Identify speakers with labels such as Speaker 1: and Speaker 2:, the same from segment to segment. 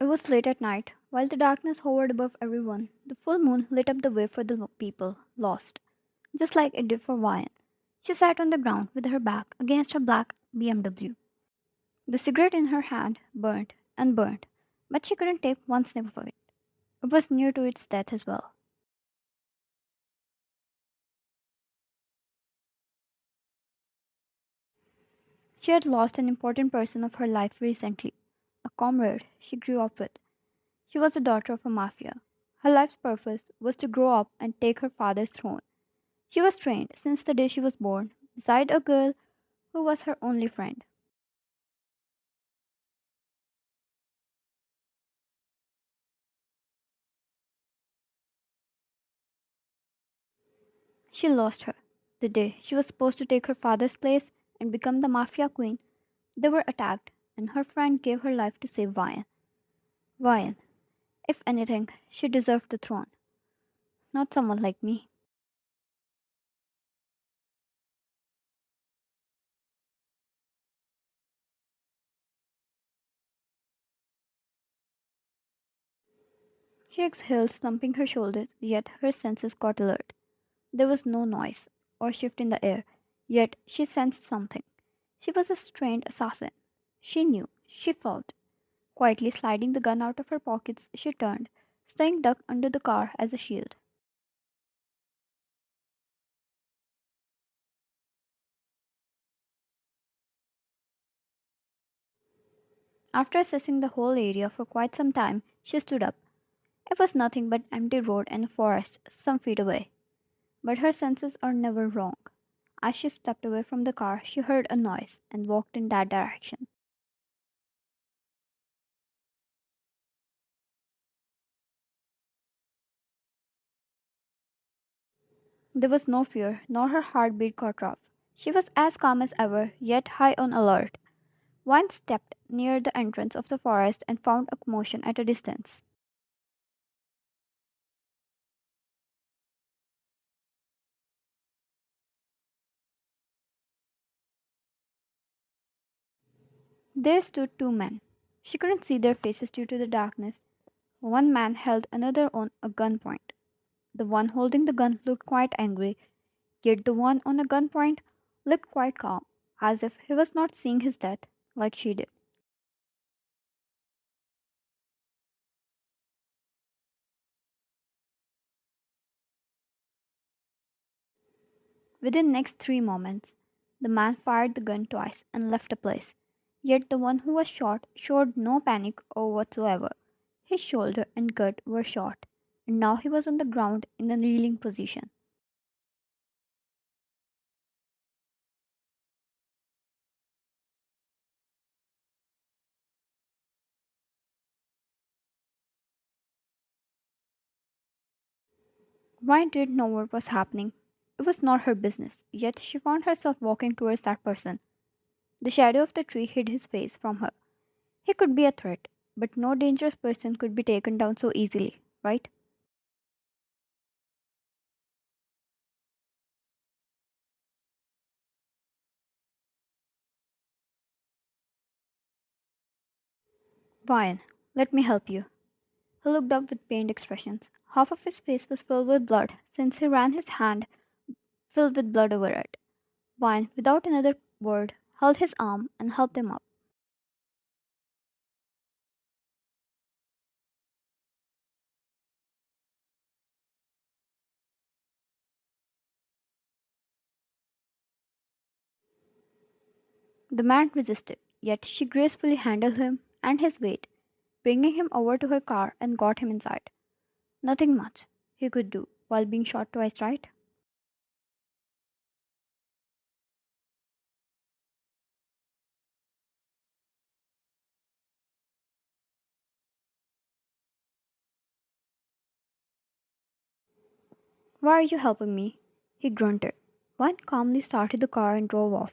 Speaker 1: It was late at night. While the darkness hovered above everyone, the full moon lit up the way for the people lost, just like it did for Ryan. She sat on the ground with her back against her black BMW. The cigarette in her hand burnt and burnt, but she couldn't take one sniff of it. It was near to its death as well. She had lost an important person of her life recently, a comrade she grew up with. She was the daughter of a mafia. Her life's purpose was to grow up and take her father's throne. She was trained since the day she was born, beside a girl who was her only friend. She lost her the day she was supposed to take her father's place and become the mafia queen. They were attacked, and her friend gave her life to save Vian. Vian, if anything, she deserved the throne, not someone like me. She exhaled, slumping her shoulders, yet her senses got alert. There was no noise or shift in the air, yet she sensed something. She was a trained assassin. She knew, she felt. Quietly sliding the gun out of her pockets, she turned, staying ducked under the car as a shield. After assessing the whole area for quite some time, she stood up. It was nothing but empty road and a forest some feet away. But her senses are never wrong. As she stepped away from the car, she heard a noise and walked in that direction. There was no fear, nor her heartbeat got rough. She was as calm as ever, yet high on alert. One stepped near the entrance of the forest and found a commotion at a distance. There stood two men. She couldn't see their faces due to the darkness. One man held another on a gunpoint. The one holding the gun looked quite angry, yet the one on a gunpoint looked quite calm, as if he was not seeing his death like she did. Within next 3 moments, the man fired the gun twice and left the place. Yet the one who was shot showed no panic or whatsoever. His shoulder and gut were shot, and now he was on the ground in a kneeling position. Ryan didn't know what was happening. It was not her business, yet she found herself walking towards that person. The shadow of the tree hid his face from her. He could be a threat, but no dangerous person could be taken down so easily, right? Ryan, let me help you. He looked up with pained expressions. Half of his face was filled with blood, since he ran his hand filled with blood over it. Ryan, without another word, held his arm and helped him up. The man resisted, yet she gracefully handled him and his weight, bringing him over to her car and got him inside. Nothing much he could do while being shot twice, right? Why are you helping me? He grunted. One calmly started the car and drove off,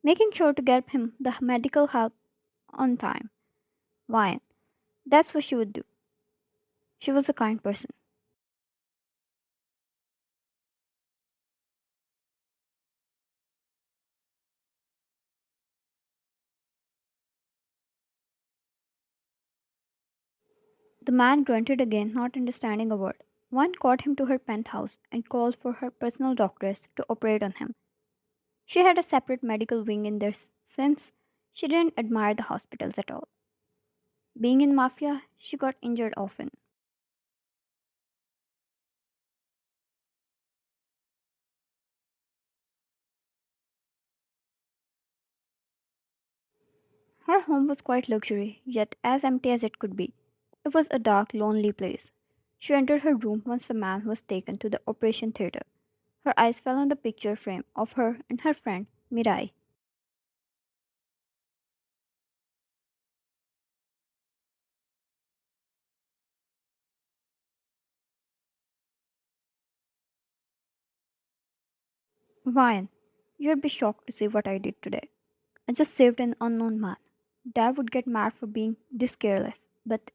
Speaker 1: making sure to get him the medical help on time. Why? That's what she would do. She was a kind person. The man grunted again, not understanding a word. One caught him to her penthouse and called for her personal doctors to operate on him. She had a separate medical wing in there since she didn't admire the hospitals at all. Being in mafia, she got injured often. Her home was quite luxury, yet as empty as it could be. It was a dark, lonely place. She entered her room once the man was taken to the operation theater. Her eyes fell on the picture frame of her and her friend, Mirai. Ryan, you'd be shocked to see what I did today. I just saved an unknown man. Dad would get mad for being this careless, but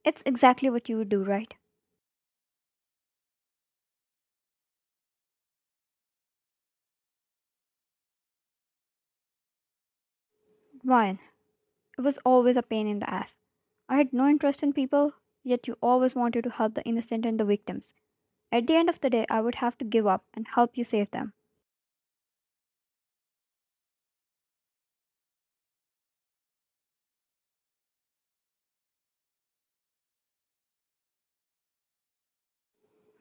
Speaker 1: it's exactly what you would do, right? Ryan, it was always a pain in the ass. I had no interest in people, yet you always wanted to help the innocent and the victims. At the end of the day, I would have to give up and help you save them.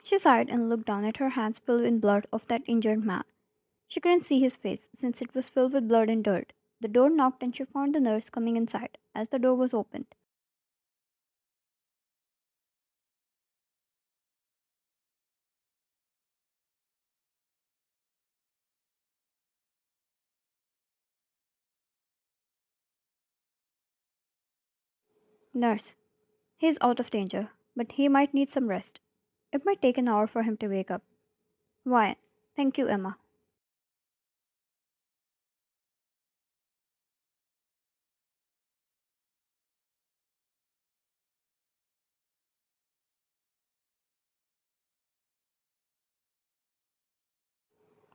Speaker 1: She sighed and looked down at her hands filled in blood of that injured man. She couldn't see his face since it was filled with blood and dirt. The door knocked and she found the nurse coming inside. As the door was opened, "Nurse, he is out of danger, but he might need some rest. It might take an hour for him to wake up." "Why, thank you, Emma."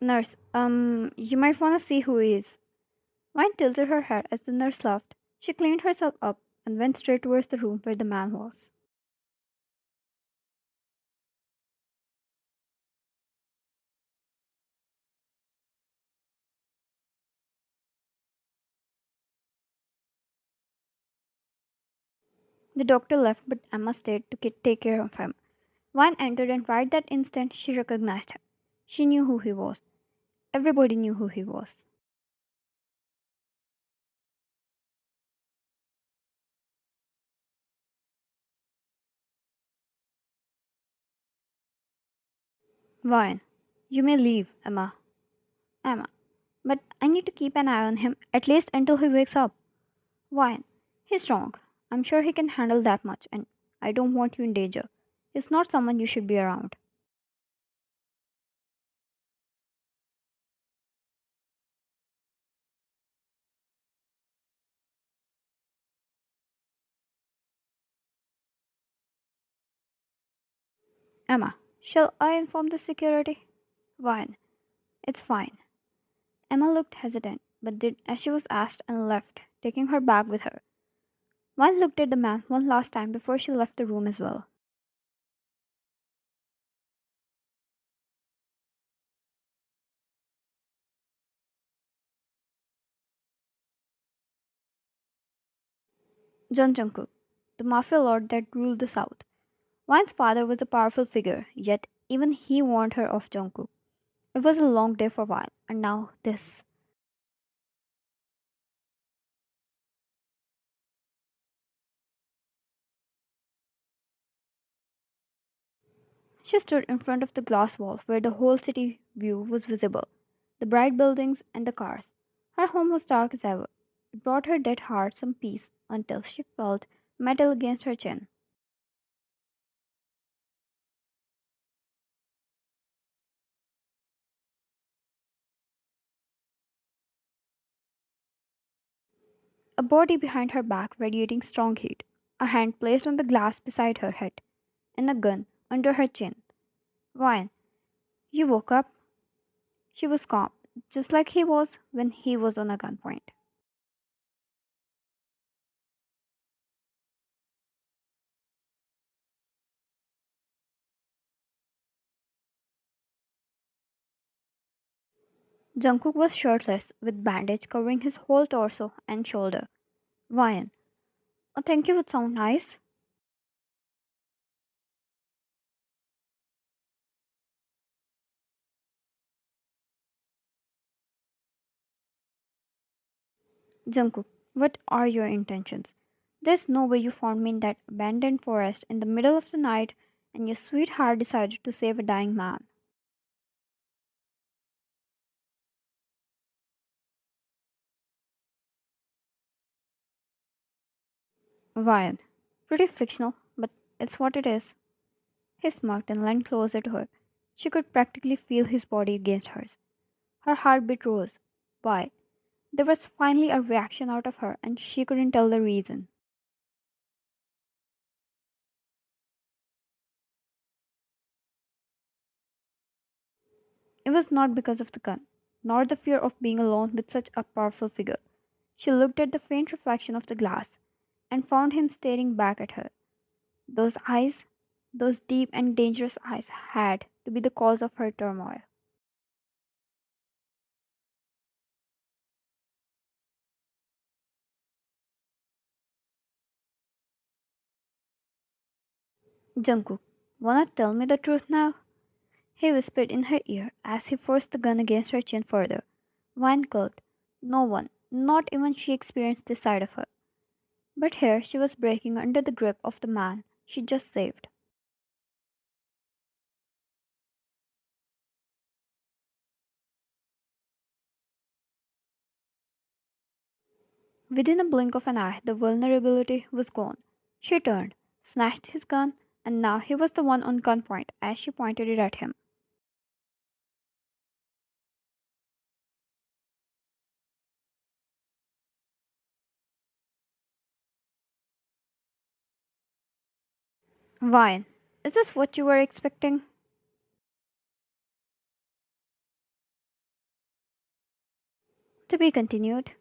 Speaker 1: "Nurse, you might want to see who he is." Vine tilted her head as the nurse laughed. She cleaned herself up and went straight towards the room where the man was. The doctor left, but Emma stayed to take care of him. Vine entered, and right that instant she recognized him. She knew who he was. Everybody knew who he was. Vine, you may leave, Emma. Emma, but I need to keep an eye on him, at least until he wakes up. Vine, he's strong. I'm sure he can handle that much, and I don't want you in danger. He's not someone you should be around. Emma, shall I inform the security? Vine, it's fine. Emma looked hesitant, but did as she was asked and left, taking her bag with her. Vine looked at the man one last time before she left the room as well. John Jungkook, the Mafia Lord that ruled the South. Vine's father was a powerful figure, yet even he warned her of Jungkook. It was a long day for Vine, and now this. She stood in front of the glass wall where the whole city view was visible, the bright buildings and the cars. Her home was dark as ever. It brought her dead heart some peace until she felt metal against her chin. A body behind her back radiating strong heat, a hand placed on the glass beside her head, and a gun under her chin. Ryan, you woke up? She was calm, just like he was when he was on a gunpoint. Jungkook was shirtless, with bandage covering his whole torso and shoulder. Ryan, a thank you would sound nice. Jungkook, what are your intentions? There's no way you found me in that abandoned forest in the middle of the night and your sweetheart decided to save a dying man. Ryan, pretty fictional, but it's what it is. He smirked and leaned closer to her. She could practically feel his body against hers. Her heartbeat rose. Why? There was finally a reaction out of her, and she couldn't tell the reason. It was not because of the gun, nor the fear of being alone with such a powerful figure. She looked at the faint reflection of the glass and found him staring back at her. Those eyes, those deep and dangerous eyes, had to be the cause of her turmoil. Jungkook, wanna tell me the truth now? He whispered in her ear as he forced the gun against her chin further. Vine gulped. No one, not even she, experienced this side of her. But here she was breaking under the grip of the man she just saved. Within a blink of an eye, the vulnerability was gone. She turned, snatched his gun, and now he was the one on gunpoint as she pointed it at him. Vine, is this what you were expecting? To be continued.